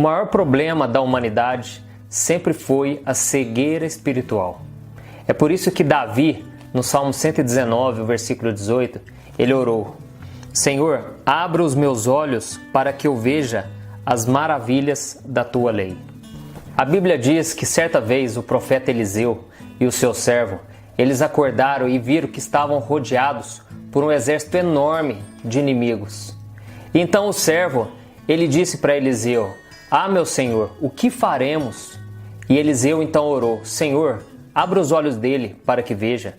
maior problema da humanidade sempre foi a cegueira espiritual. É por isso que Davi, no Salmo 119, versículo 18, ele orou: Senhor, abra os meus olhos para que eu veja as maravilhas da tua lei. A Bíblia diz que certa vez o profeta Eliseu e o seu servo, eles acordaram e viram que estavam rodeados por um exército enorme de inimigos. E então o servo, ele disse para Eliseu: Ah, meu senhor, o que faremos? E Eliseu então orou: Senhor, abra os olhos dele para que veja.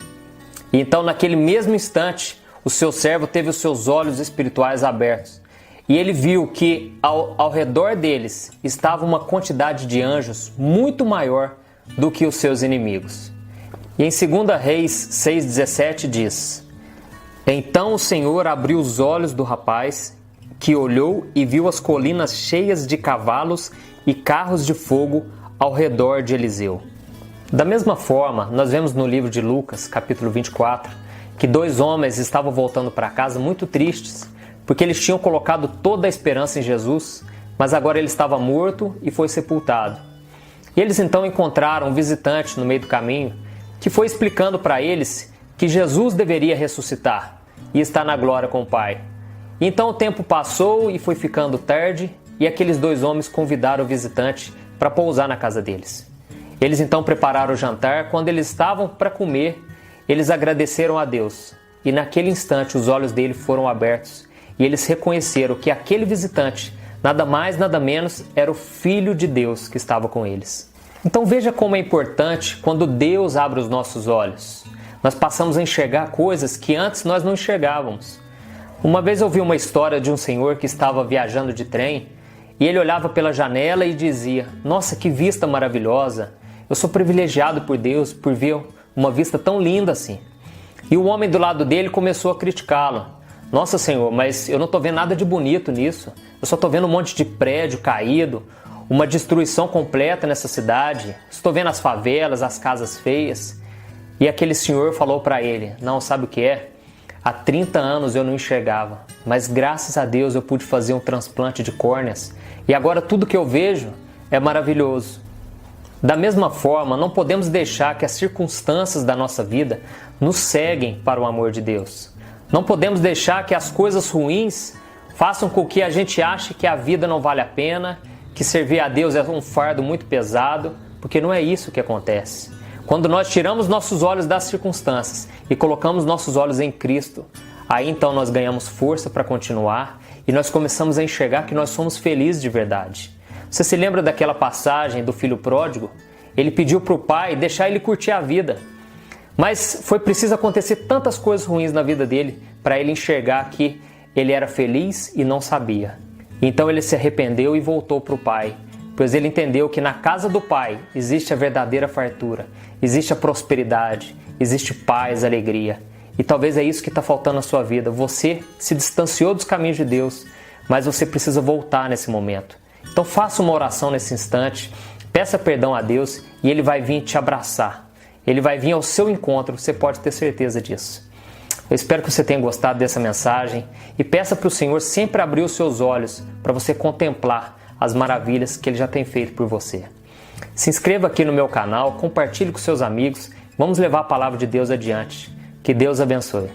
E então naquele mesmo instante, o seu servo teve os seus olhos espirituais abertos. E ele viu que ao redor deles estava uma quantidade de anjos muito maior do que os seus inimigos. E em 2 Reis 6,17 diz: Então o Senhor abriu os olhos do rapaz, que olhou e viu as colinas cheias de cavalos e carros de fogo ao redor de Eliseu. Da mesma forma, nós vemos no livro de Lucas, capítulo 24, que 2 homens estavam voltando para casa muito tristes, porque eles tinham colocado toda a esperança em Jesus, mas agora ele estava morto e foi sepultado. E eles então encontraram um visitante no meio do caminho, que foi explicando para eles que Jesus deveria ressuscitar e estar na glória com o Pai. E então o tempo passou e foi ficando tarde, e aqueles 2 homens convidaram o visitante para pousar na casa deles. Eles então prepararam o jantar. Quando eles estavam para comer, eles agradeceram a Deus. E naquele instante os olhos dele foram abertos e eles reconheceram que aquele visitante, nada mais nada menos, era o Filho de Deus que estava com eles. Então veja como é importante quando Deus abre os nossos olhos. Nós passamos a enxergar coisas que antes nós não enxergávamos. Uma vez eu vi uma história de um senhor que estava viajando de trem e ele olhava pela janela e dizia: Nossa, que vista maravilhosa! Eu sou privilegiado por Deus por ver uma vista tão linda assim. E o homem do lado dele começou a criticá-lo. Nossa, senhor, mas eu não estou vendo nada de bonito nisso. Eu só estou vendo um monte de prédio caído, uma destruição completa nessa cidade. Estou vendo as favelas, as casas feias. E aquele senhor falou para ele: Não, sabe o que é? Há 30 anos eu não enxergava, mas graças a Deus eu pude fazer um transplante de córneas. E agora tudo que eu vejo é maravilhoso. Da mesma forma, não podemos deixar que as circunstâncias da nossa vida nos ceguem para o amor de Deus. Não podemos deixar que as coisas ruins façam com que a gente ache que a vida não vale a pena, que servir a Deus é um fardo muito pesado, porque não é isso que acontece. Quando nós tiramos nossos olhos das circunstâncias e colocamos nossos olhos em Cristo, aí então nós ganhamos força para continuar e nós começamos a enxergar que nós somos felizes de verdade. Você se lembra daquela passagem do filho pródigo? Ele pediu para o pai deixar ele curtir a vida. Mas foi preciso acontecer tantas coisas ruins na vida dele para ele enxergar que ele era feliz e não sabia. Então ele se arrependeu e voltou para o pai, pois ele entendeu que na casa do pai existe a verdadeira fartura, existe a prosperidade, existe paz, alegria. E talvez é isso que está faltando na sua vida. Você se distanciou dos caminhos de Deus, mas você precisa voltar nesse momento. Então faça uma oração nesse instante, peça perdão a Deus e Ele vai vir te abraçar. Ele vai vir ao seu encontro, você pode ter certeza disso. Eu espero que você tenha gostado dessa mensagem e peça para o Senhor sempre abrir os seus olhos para você contemplar as maravilhas que Ele já tem feito por você. Se inscreva aqui no meu canal, compartilhe com seus amigos, vamos levar a palavra de Deus adiante. Que Deus abençoe.